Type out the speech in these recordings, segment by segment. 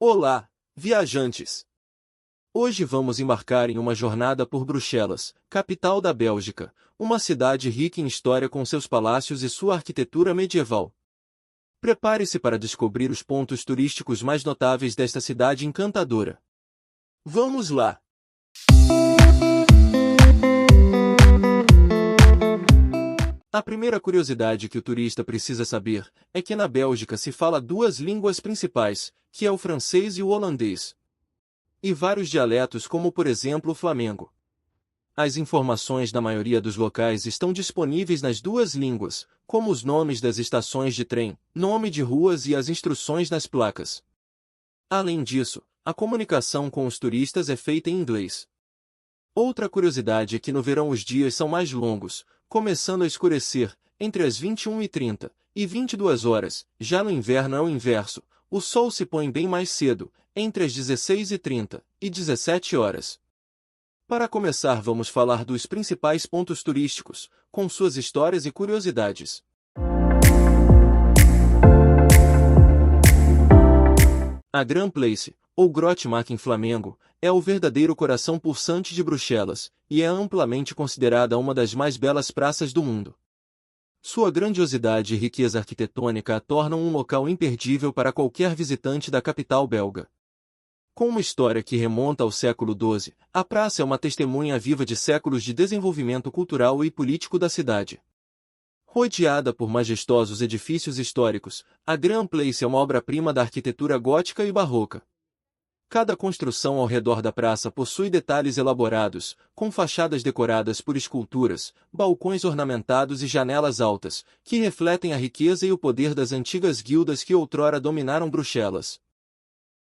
Olá, viajantes! Hoje vamos embarcar em uma jornada por Bruxelas, capital da Bélgica, uma cidade rica em história com seus palácios e sua arquitetura medieval. Prepare-se para descobrir os pontos turísticos mais notáveis desta cidade encantadora. Vamos lá! A primeira curiosidade que o turista precisa saber é que na Bélgica se fala duas línguas principais, que é o francês e o holandês. E vários dialetos como por exemplo o flamengo. As informações da maioria dos locais estão disponíveis nas duas línguas, como os nomes das estações de trem, nome de ruas e as instruções nas placas. Além disso, a comunicação com os turistas é feita em inglês. Outra curiosidade é que no verão os dias são mais longos, começando a escurecer, entre as 21h30 e 22 horas. Já no inverno é o inverso, o sol se põe bem mais cedo, entre as 16h30 e 17 horas. Para começar vamos falar dos principais pontos turísticos, com suas histórias e curiosidades. A Grand Place, ou Grote Maak Flamengo, é o verdadeiro coração pulsante de Bruxelas, e é amplamente considerada uma das mais belas praças do mundo. Sua grandiosidade e riqueza arquitetônica a tornam um local imperdível para qualquer visitante da capital belga. Com uma história que remonta ao século XII, a praça é uma testemunha viva de séculos de desenvolvimento cultural e político da cidade. Rodeada por majestosos edifícios históricos, a Grand Place é uma obra-prima da arquitetura gótica e barroca. Cada construção ao redor da praça possui detalhes elaborados, com fachadas decoradas por esculturas, balcões ornamentados e janelas altas, que refletem a riqueza e o poder das antigas guildas que outrora dominaram Bruxelas.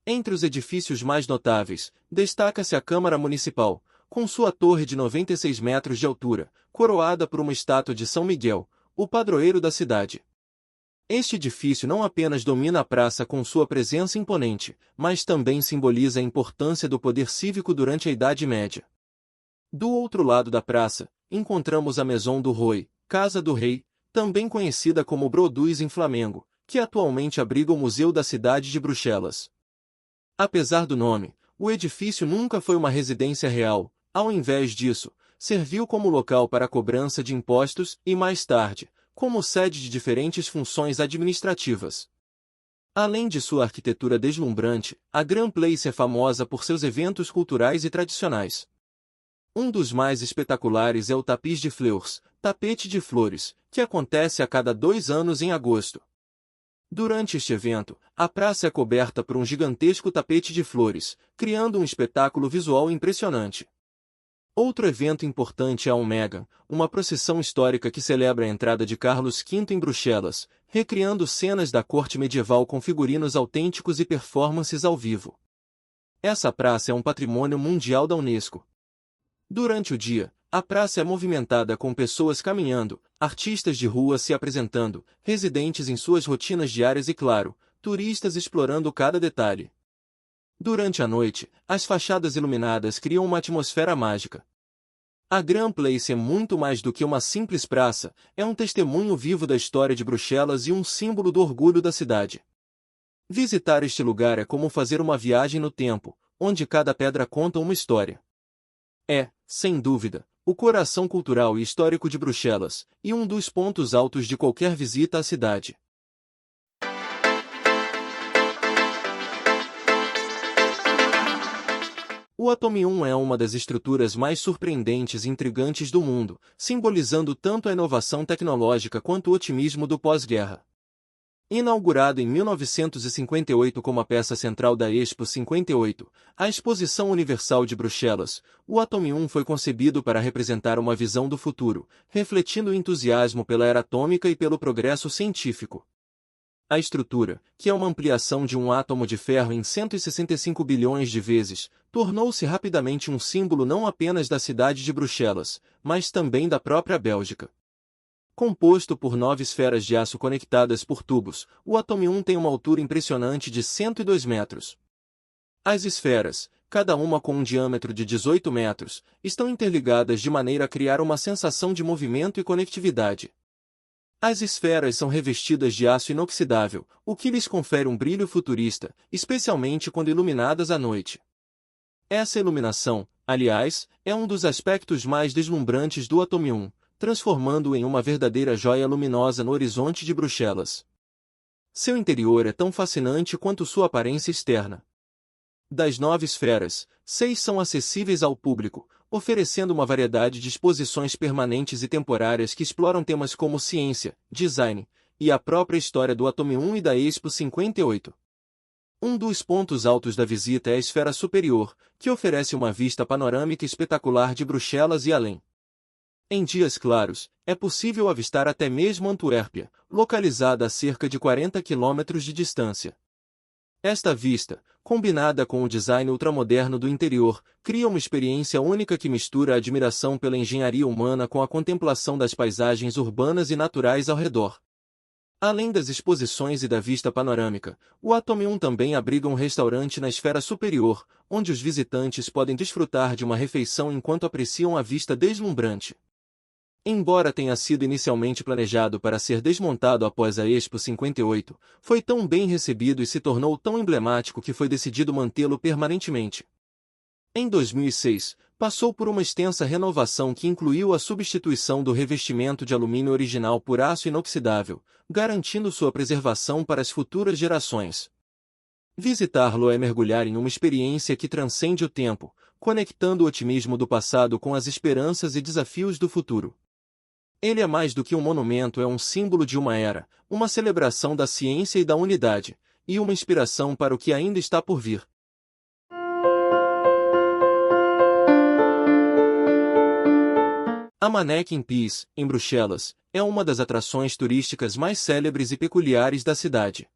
Entre os edifícios mais notáveis, destaca-se a Câmara Municipal, com sua torre de 96 metros de altura, coroada por uma estátua de São Miguel, o padroeiro da cidade. Este edifício não apenas domina a praça com sua presença imponente, mas também simboliza a importância do poder cívico durante a Idade Média. Do outro lado da praça, encontramos a Maison du Roi, Casa do Rei, também conhecida como Brodus em Flamengo, que atualmente abriga o Museu da Cidade de Bruxelas. Apesar do nome, o edifício nunca foi uma residência real, ao invés disso, serviu como local para a cobrança de impostos e, mais tarde, como sede de diferentes funções administrativas. Além de sua arquitetura deslumbrante, a Grand Place é famosa por seus eventos culturais e tradicionais. Um dos mais espetaculares é o Tapis de Fleurs, tapete de flores, que acontece a cada 2 anos em agosto. Durante este evento, a praça é coberta por um gigantesco tapete de flores, criando um espetáculo visual impressionante. Outro evento importante é a Omega, uma procissão histórica que celebra a entrada de Carlos V em Bruxelas, recriando cenas da corte medieval com figurinos autênticos e performances ao vivo. Essa praça é um patrimônio mundial da Unesco. Durante o dia, a praça é movimentada com pessoas caminhando, artistas de rua se apresentando, residentes em suas rotinas diárias e, claro, turistas explorando cada detalhe. Durante a noite, as fachadas iluminadas criam uma atmosfera mágica. A Grand Place é muito mais do que uma simples praça, é um testemunho vivo da história de Bruxelas e um símbolo do orgulho da cidade. Visitar este lugar é como fazer uma viagem no tempo, onde cada pedra conta uma história. É, sem dúvida, o coração cultural e histórico de Bruxelas, e um dos pontos altos de qualquer visita à cidade. O Atomium é uma das estruturas mais surpreendentes e intrigantes do mundo, simbolizando tanto a inovação tecnológica quanto o otimismo do pós-guerra. Inaugurado em 1958 como a peça central da Expo 58, a Exposição Universal de Bruxelas, o Atomium foi concebido para representar uma visão do futuro, refletindo o entusiasmo pela era atômica e pelo progresso científico. A estrutura, que é uma ampliação de um átomo de ferro em 165 bilhões de vezes, tornou-se rapidamente um símbolo não apenas da cidade de Bruxelas, mas também da própria Bélgica. Composto por 9 esferas de aço conectadas por tubos, o Atomium tem uma altura impressionante de 102 metros. As esferas, cada uma com um diâmetro de 18 metros, estão interligadas de maneira a criar uma sensação de movimento e conectividade. As esferas são revestidas de aço inoxidável, o que lhes confere um brilho futurista, especialmente quando iluminadas à noite. Essa iluminação, aliás, é um dos aspectos mais deslumbrantes do Atomium, transformando-o em uma verdadeira joia luminosa no horizonte de Bruxelas. Seu interior é tão fascinante quanto sua aparência externa. Das 9 esferas, 6 são acessíveis ao público, oferecendo uma variedade de exposições permanentes e temporárias que exploram temas como ciência, design e a própria história do Atomium e da Expo 58. Um dos pontos altos da visita é a esfera superior, que oferece uma vista panorâmica espetacular de Bruxelas e além. Em dias claros, é possível avistar até mesmo Antuérpia, localizada a cerca de 40 quilômetros de distância. Esta vista, combinada com o design ultramoderno do interior, cria uma experiência única que mistura a admiração pela engenharia humana com a contemplação das paisagens urbanas e naturais ao redor. Além das exposições e da vista panorâmica, o Atomium também abriga um restaurante na esfera superior, onde os visitantes podem desfrutar de uma refeição enquanto apreciam a vista deslumbrante. Embora tenha sido inicialmente planejado para ser desmontado após a Expo 58, foi tão bem recebido e se tornou tão emblemático que foi decidido mantê-lo permanentemente. Em 2006, passou por uma extensa renovação que incluiu a substituição do revestimento de alumínio original por aço inoxidável, garantindo sua preservação para as futuras gerações. Visitá-lo é mergulhar em uma experiência que transcende o tempo, conectando o otimismo do passado com as esperanças e desafios do futuro. Ele é mais do que um monumento, é um símbolo de uma era, uma celebração da ciência e da unidade, e uma inspiração para o que ainda está por vir. A Manneken Pis, em Bruxelas, é uma das atrações turísticas mais célebres e peculiares da cidade.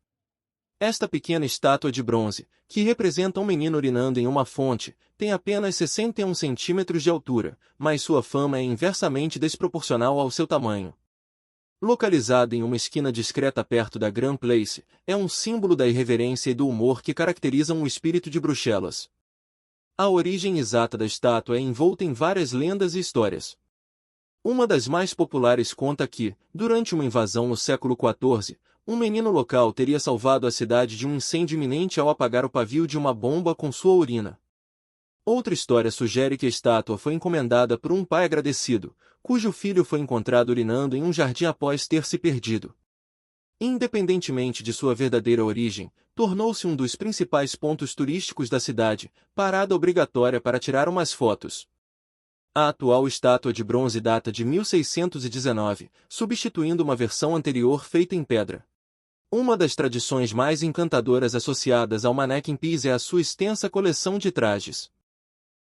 Esta pequena estátua de bronze, que representa um menino urinando em uma fonte, tem apenas 61 centímetros de altura, mas sua fama é inversamente desproporcional ao seu tamanho. Localizada em uma esquina discreta perto da Grand Place, é um símbolo da irreverência e do humor que caracterizam o espírito de Bruxelas. A origem exata da estátua é envolta em várias lendas e histórias. Uma das mais populares conta que, durante uma invasão no século XIV, um menino local teria salvado a cidade de um incêndio iminente ao apagar o pavio de uma bomba com sua urina. Outra história sugere que a estátua foi encomendada por um pai agradecido, cujo filho foi encontrado urinando em um jardim após ter se perdido. Independentemente de sua verdadeira origem, tornou-se um dos principais pontos turísticos da cidade, parada obrigatória para tirar umas fotos. A atual estátua de bronze data de 1619, substituindo uma versão anterior feita em pedra. Uma das tradições mais encantadoras associadas ao Manneken Pis é a sua extensa coleção de trajes.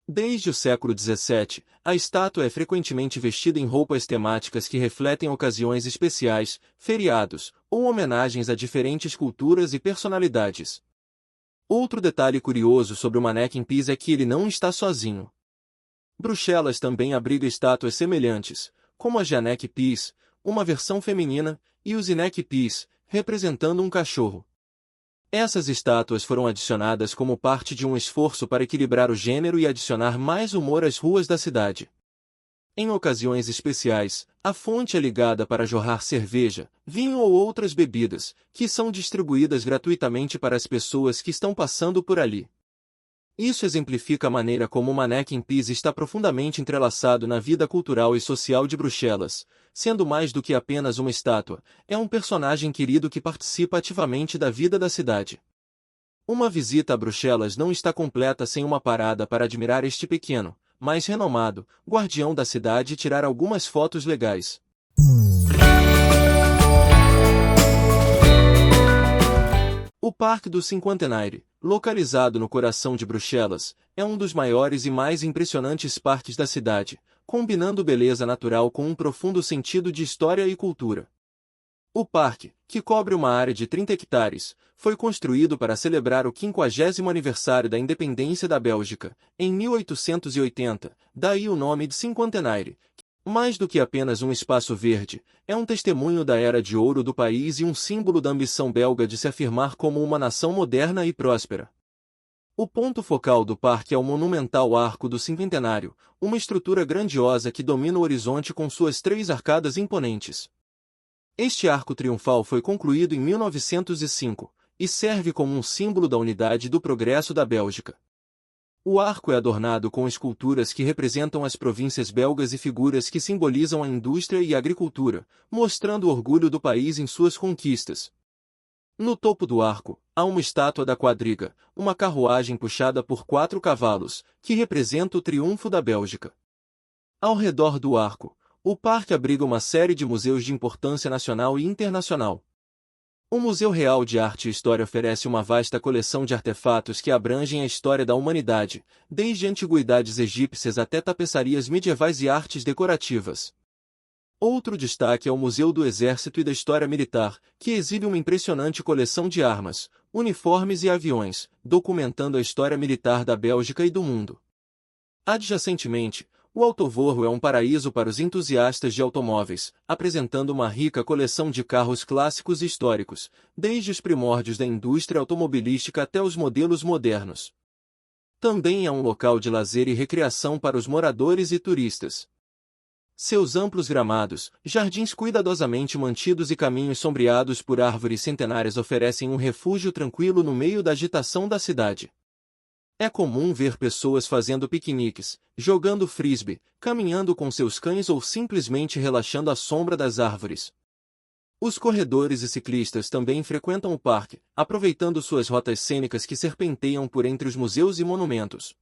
Desde o século XVII, a estátua é frequentemente vestida em roupas temáticas que refletem ocasiões especiais, feriados, ou homenagens a diferentes culturas e personalidades. Outro detalhe curioso sobre o Manneken Pis é que ele não está sozinho. Bruxelas também abriga estátuas semelhantes, como a Jeanneke Pis, uma versão feminina, e o Zineke Pis, representando um cachorro. Essas estátuas foram adicionadas como parte de um esforço para equilibrar o gênero e adicionar mais humor às ruas da cidade. Em ocasiões especiais, a fonte é ligada para jorrar cerveja, vinho ou outras bebidas, que são distribuídas gratuitamente para as pessoas que estão passando por ali. Isso exemplifica a maneira como o Manneken Pis está profundamente entrelaçado na vida cultural e social de Bruxelas, sendo mais do que apenas uma estátua, é um personagem querido que participa ativamente da vida da cidade. Uma visita a Bruxelas não está completa sem uma parada para admirar este pequeno, mas renomado, guardião da cidade e tirar algumas fotos legais. O Parque do Cinquantenaire, localizado no coração de Bruxelas, é um dos maiores e mais impressionantes parques da cidade, combinando beleza natural com um profundo sentido de história e cultura. O parque, que cobre uma área de 30 hectares, foi construído para celebrar o 50º aniversário da independência da Bélgica, em 1880, daí o nome de Cinquantenaire. Mais do que apenas um espaço verde, é um testemunho da era de ouro do país e um símbolo da ambição belga de se afirmar como uma nação moderna e próspera. O ponto focal do parque é o monumental Arco do Cinquentenário, uma estrutura grandiosa que domina o horizonte com suas 3 arcadas imponentes. Este arco triunfal foi concluído em 1905 e serve como um símbolo da unidade e do progresso da Bélgica. O arco é adornado com esculturas que representam as províncias belgas e figuras que simbolizam a indústria e a agricultura, mostrando o orgulho do país em suas conquistas. No topo do arco, há uma estátua da quadriga, uma carruagem puxada por 4 cavalos, que representa o triunfo da Bélgica. Ao redor do arco, o parque abriga uma série de museus de importância nacional e internacional. O Museu Real de Arte e História oferece uma vasta coleção de artefatos que abrangem a história da humanidade, desde antiguidades egípcias até tapeçarias medievais e artes decorativas. Outro destaque é o Museu do Exército e da História Militar, que exibe uma impressionante coleção de armas, uniformes e aviões, documentando a história militar da Bélgica e do mundo. Adjacentemente, o Autovorro é um paraíso para os entusiastas de automóveis, apresentando uma rica coleção de carros clássicos e históricos, desde os primórdios da indústria automobilística até os modelos modernos. Também é um local de lazer e recreação para os moradores e turistas. Seus amplos gramados, jardins cuidadosamente mantidos e caminhos sombreados por árvores centenárias oferecem um refúgio tranquilo no meio da agitação da cidade. É comum ver pessoas fazendo piqueniques, jogando frisbee, caminhando com seus cães ou simplesmente relaxando à sombra das árvores. Os corredores e ciclistas também frequentam o parque, aproveitando suas rotas cênicas que serpenteiam por entre os museus e monumentos.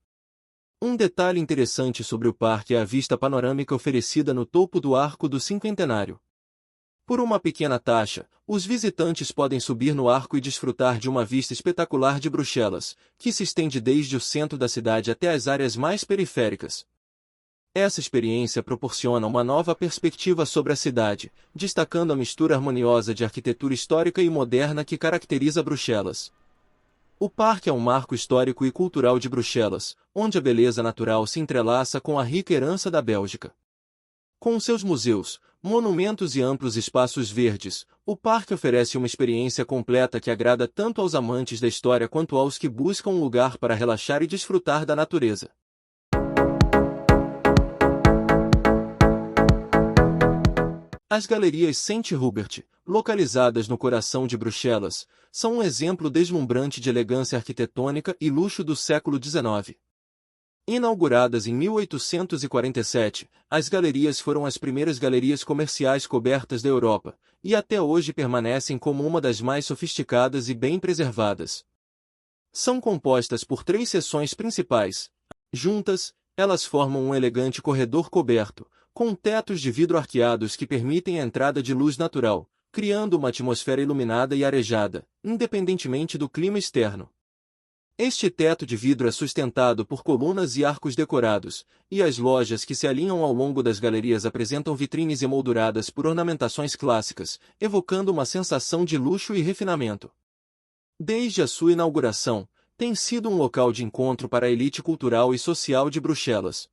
Um detalhe interessante sobre o parque é a vista panorâmica oferecida no topo do Arco do Cinquentenário. Por uma pequena taxa, os visitantes podem subir no arco e desfrutar de uma vista espetacular de Bruxelas, que se estende desde o centro da cidade até as áreas mais periféricas. Essa experiência proporciona uma nova perspectiva sobre a cidade, destacando a mistura harmoniosa de arquitetura histórica e moderna que caracteriza Bruxelas. O parque é um marco histórico e cultural de Bruxelas, onde a beleza natural se entrelaça com a rica herança da Bélgica. Com seus museus, monumentos e amplos espaços verdes, o parque oferece uma experiência completa que agrada tanto aos amantes da história quanto aos que buscam um lugar para relaxar e desfrutar da natureza. As Galerias Saint-Hubert, localizadas no coração de Bruxelas, são um exemplo deslumbrante de elegância arquitetônica e luxo do século XIX. Inauguradas em 1847, as galerias foram as primeiras galerias comerciais cobertas da Europa, e até hoje permanecem como uma das mais sofisticadas e bem preservadas. São compostas por 3 seções principais. Juntas, elas formam um elegante corredor coberto, com tetos de vidro arqueados que permitem a entrada de luz natural, criando uma atmosfera iluminada e arejada, independentemente do clima externo. Este teto de vidro é sustentado por colunas e arcos decorados, e as lojas que se alinham ao longo das galerias apresentam vitrines emolduradas por ornamentações clássicas, evocando uma sensação de luxo e refinamento. Desde a sua inauguração, tem sido um local de encontro para a elite cultural e social de Bruxelas.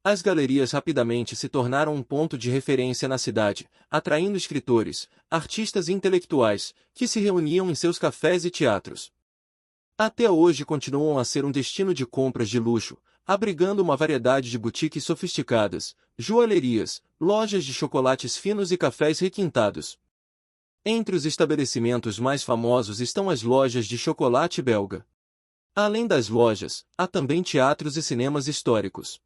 As galerias rapidamente se tornaram um ponto de referência na cidade, atraindo escritores, artistas e intelectuais, que se reuniam em seus cafés e teatros. Até hoje continuam a ser um destino de compras de luxo, abrigando uma variedade de boutiques sofisticadas, joalherias, lojas de chocolates finos e cafés requintados. Entre os estabelecimentos mais famosos estão as lojas de chocolate belga. Além das lojas, há também teatros e cinemas históricos.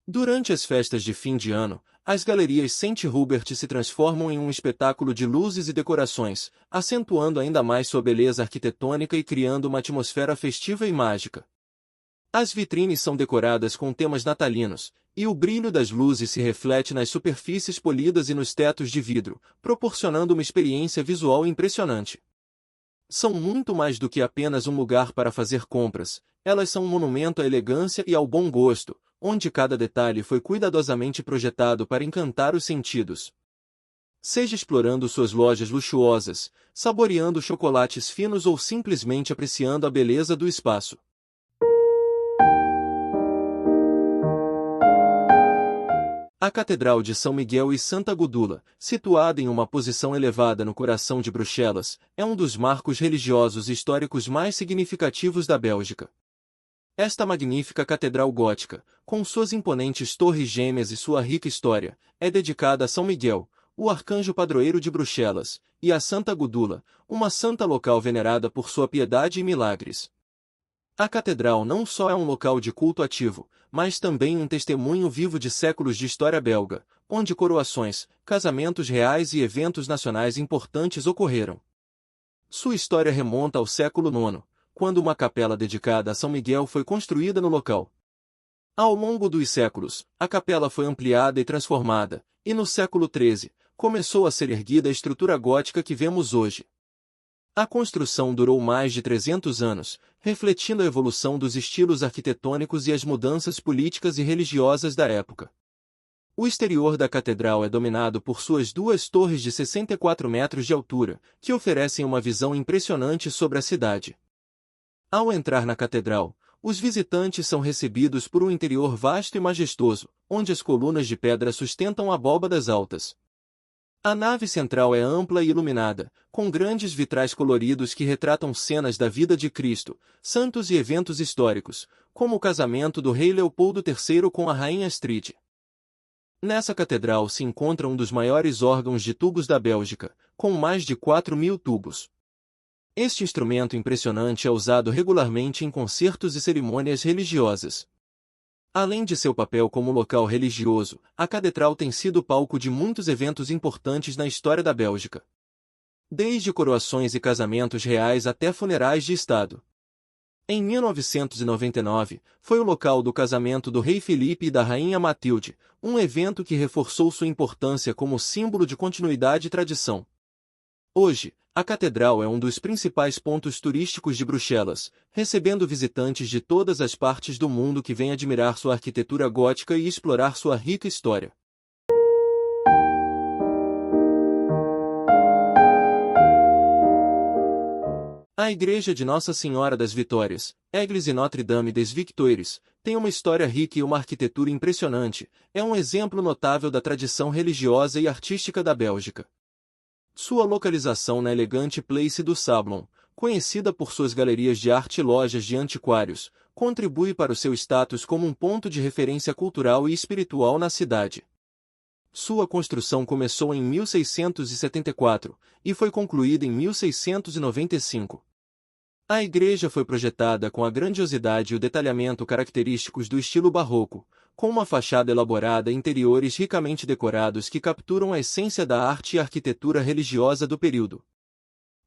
Durante as festas de fim de ano, as galerias Saint-Hubert se transformam em um espetáculo de luzes e decorações, acentuando ainda mais sua beleza arquitetônica e criando uma atmosfera festiva e mágica. As vitrines são decoradas com temas natalinos, e o brilho das luzes se reflete nas superfícies polidas e nos tetos de vidro, proporcionando uma experiência visual impressionante. São muito mais do que apenas um lugar para fazer compras, elas são um monumento à elegância e ao bom gosto, onde cada detalhe foi cuidadosamente projetado para encantar os sentidos. Seja explorando suas lojas luxuosas, saboreando chocolates finos ou simplesmente apreciando a beleza do espaço. A Catedral de São Miguel e Santa Gudula, situada em uma posição elevada no coração de Bruxelas, é um dos marcos religiosos e históricos mais significativos da Bélgica. Esta magnífica catedral gótica, com suas imponentes torres gêmeas e sua rica história, é dedicada a São Miguel, o arcanjo padroeiro de Bruxelas, e a Santa Gudula, uma santa local venerada por sua piedade e milagres. A catedral não só é um local de culto ativo, mas também um testemunho vivo de séculos de história belga, onde coroações, casamentos reais e eventos nacionais importantes ocorreram. Sua história remonta ao século IX, quando uma capela dedicada a São Miguel foi construída no local. Ao longo dos séculos, a capela foi ampliada e transformada, e no século XIII, começou a ser erguida a estrutura gótica que vemos hoje. A construção durou mais de 300 anos, refletindo a evolução dos estilos arquitetônicos e as mudanças políticas e religiosas da época. O exterior da catedral é dominado por suas duas torres de 64 metros de altura, que oferecem uma visão impressionante sobre a cidade. Ao entrar na catedral, os visitantes são recebidos por um interior vasto e majestoso, onde as colunas de pedra sustentam abóbadas altas. A nave central é ampla e iluminada, com grandes vitrais coloridos que retratam cenas da vida de Cristo, santos e eventos históricos, como o casamento do rei Leopoldo III com a rainha Astrid. Nessa catedral se encontra um dos maiores órgãos de tubos da Bélgica, com mais de 4.000 tubos. Este instrumento impressionante é usado regularmente em concertos e cerimônias religiosas. Além de seu papel como local religioso, a catedral tem sido palco de muitos eventos importantes na história da Bélgica. Desde coroações e casamentos reais até funerais de Estado. Em 1999, foi o local do casamento do rei Filipe e da rainha Matilde, um evento que reforçou sua importância como símbolo de continuidade e tradição. Hoje, a catedral é um dos principais pontos turísticos de Bruxelas, recebendo visitantes de todas as partes do mundo que vêm admirar sua arquitetura gótica e explorar sua rica história. A Igreja de Nossa Senhora das Vitórias, Église Notre-Dame des Victoires, tem uma história rica e uma arquitetura impressionante, é um exemplo notável da tradição religiosa e artística da Bélgica. Sua localização na elegante Place do Sablon, conhecida por suas galerias de arte e lojas de antiquários, contribui para o seu status como um ponto de referência cultural e espiritual na cidade. Sua construção começou em 1674 e foi concluída em 1695. A igreja foi projetada com a grandiosidade e o detalhamento característicos do estilo barroco, com uma fachada elaborada e interiores ricamente decorados que capturam a essência da arte e arquitetura religiosa do período.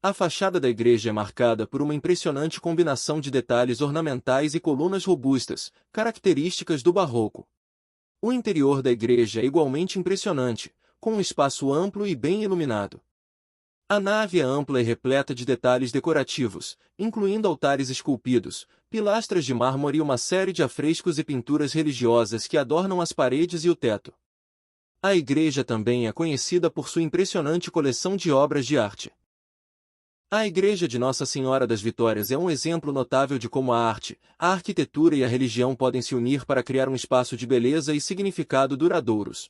A fachada da igreja é marcada por uma impressionante combinação de detalhes ornamentais e colunas robustas, características do barroco. O interior da igreja é igualmente impressionante, com um espaço amplo e bem iluminado. A nave é ampla e repleta de detalhes decorativos, incluindo altares esculpidos, pilastras de mármore e uma série de afrescos e pinturas religiosas que adornam as paredes e o teto. A igreja também é conhecida por sua impressionante coleção de obras de arte. A Igreja de Nossa Senhora das Vitórias é um exemplo notável de como a arte, a arquitetura e a religião podem se unir para criar um espaço de beleza e significado duradouros.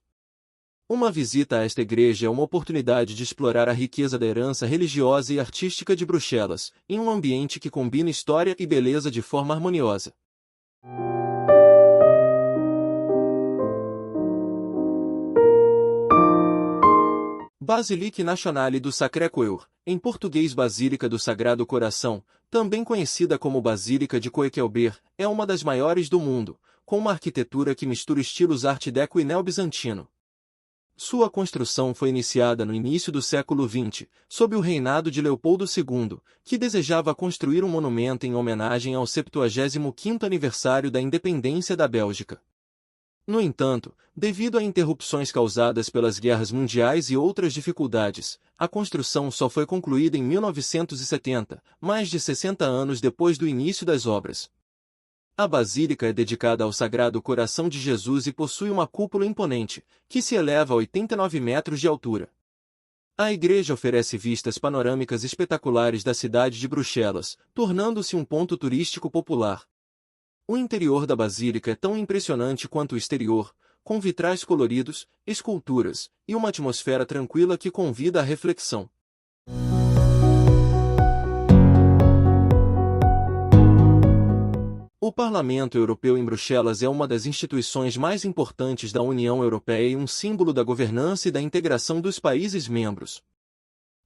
Uma visita a esta igreja é uma oportunidade de explorar a riqueza da herança religiosa e artística de Bruxelas, em um ambiente que combina história e beleza de forma harmoniosa. Basilique Nationale du Sacré-Cœur, em português Basílica do Sagrado Coração, também conhecida como Basílica de Coequelber, é uma das maiores do mundo, com uma arquitetura que mistura estilos Art Deco e neo-bizantino. Sua construção foi iniciada no início do século XX, sob o reinado de Leopoldo II, que desejava construir um monumento em homenagem ao 75º aniversário da independência da Bélgica. No entanto, devido a interrupções causadas pelas guerras mundiais e outras dificuldades, a construção só foi concluída em 1970, mais de 60 anos depois do início das obras. A basílica é dedicada ao Sagrado Coração de Jesus e possui uma cúpula imponente, que se eleva a 89 metros de altura. A igreja oferece vistas panorâmicas espetaculares da cidade de Bruxelas, tornando-se um ponto turístico popular. O interior da basílica é tão impressionante quanto o exterior, com vitrais coloridos, esculturas, e uma atmosfera tranquila que convida à reflexão. O O Parlamento Europeu em Bruxelas é uma das instituições mais importantes da União Europeia e um símbolo da governança e da integração dos países membros.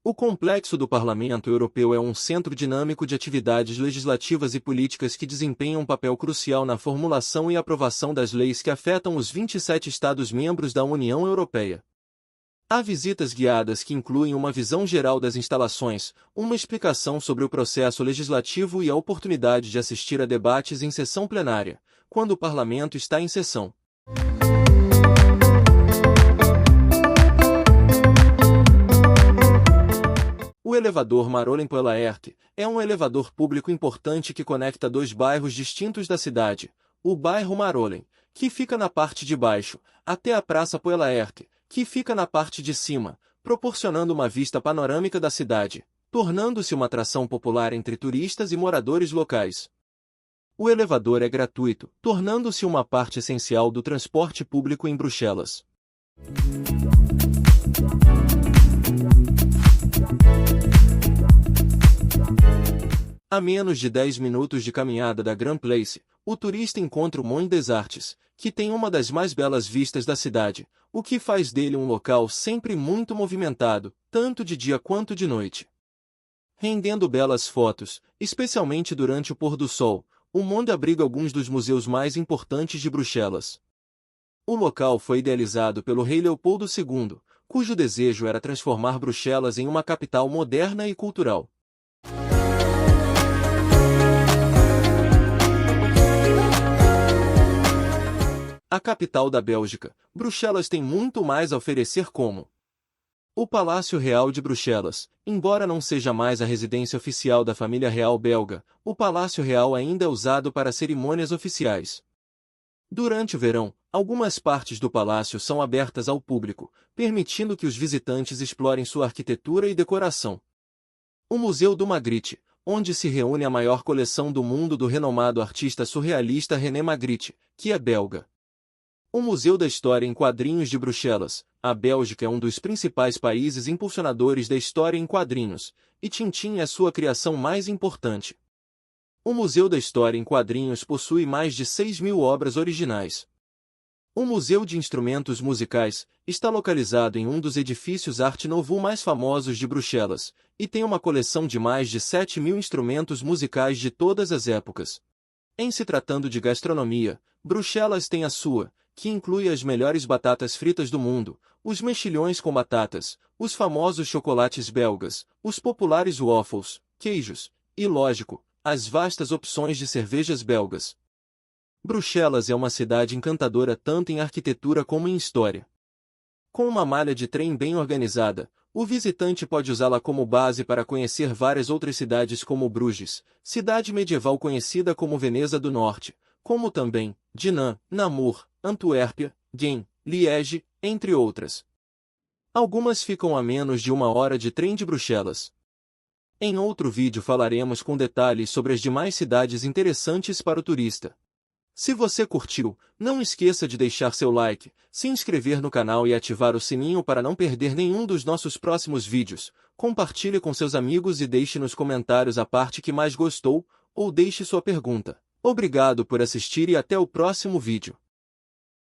O complexo do Parlamento Europeu é um centro dinâmico de atividades legislativas e políticas que desempenham um papel crucial na formulação e aprovação das leis que afetam os 27 Estados-membros da União Europeia. Há visitas guiadas que incluem uma visão geral das instalações, uma explicação sobre o processo legislativo e a oportunidade de assistir a debates em sessão plenária, quando o parlamento está em sessão. O elevador Marolen-Poelaert é um elevador público importante que conecta dois bairros distintos da cidade, o bairro Marolen, que fica na parte de baixo, até a Praça Poelaert, que fica na parte de cima, proporcionando uma vista panorâmica da cidade, tornando-se uma atração popular entre turistas e moradores locais. O elevador é gratuito, tornando-se uma parte essencial do transporte público em Bruxelas. A menos de 10 minutos de caminhada da Grand Place, o turista encontra o Mont des Arts, que tem uma das mais belas vistas da cidade, o que faz dele um local sempre muito movimentado, tanto de dia quanto de noite. Rendendo belas fotos, especialmente durante o pôr do sol, o Mont abriga alguns dos museus mais importantes de Bruxelas. O local foi idealizado pelo rei Leopoldo II, cujo desejo era transformar Bruxelas em uma capital moderna e cultural. A capital da Bélgica, Bruxelas tem muito mais a oferecer como o Palácio Real de Bruxelas. Embora não seja mais a residência oficial da família real belga, o Palácio Real ainda é usado para cerimônias oficiais. Durante o verão, algumas partes do palácio são abertas ao público, permitindo que os visitantes explorem sua arquitetura e decoração. O Museu do Magritte, onde se reúne a maior coleção do mundo do renomado artista surrealista René Magritte, que é belga. O Museu da História em Quadrinhos de Bruxelas. A Bélgica é um dos principais países impulsionadores da história em quadrinhos, e Tintin é sua criação mais importante. O Museu da História em Quadrinhos possui mais de 6.000 obras originais. O Museu de Instrumentos Musicais está localizado em um dos edifícios Art Nouveau mais famosos de Bruxelas, e tem uma coleção de mais de 7.000 instrumentos musicais de todas as épocas. Em se tratando de gastronomia, Bruxelas tem a sua, que inclui as melhores batatas fritas do mundo, os mexilhões com batatas, os famosos chocolates belgas, os populares waffles, queijos, e, lógico, as vastas opções de cervejas belgas. Bruxelas é uma cidade encantadora tanto em arquitetura como em história. Com uma malha de trem bem organizada, o visitante pode usá-la como base para conhecer várias outras cidades como Bruges, cidade medieval conhecida como Veneza do Norte, como também Dinant, Namur, Antuérpia, Gien, Liege, entre outras. Algumas ficam a menos de 1 hora de trem de Bruxelas. Em outro vídeo falaremos com detalhes sobre as demais cidades interessantes para o turista. Se você curtiu, não esqueça de deixar seu like, se inscrever no canal e ativar o sininho para não perder nenhum dos nossos próximos vídeos. Compartilhe com seus amigos e deixe nos comentários a parte que mais gostou, ou deixe sua pergunta. Obrigado por assistir e até o próximo vídeo.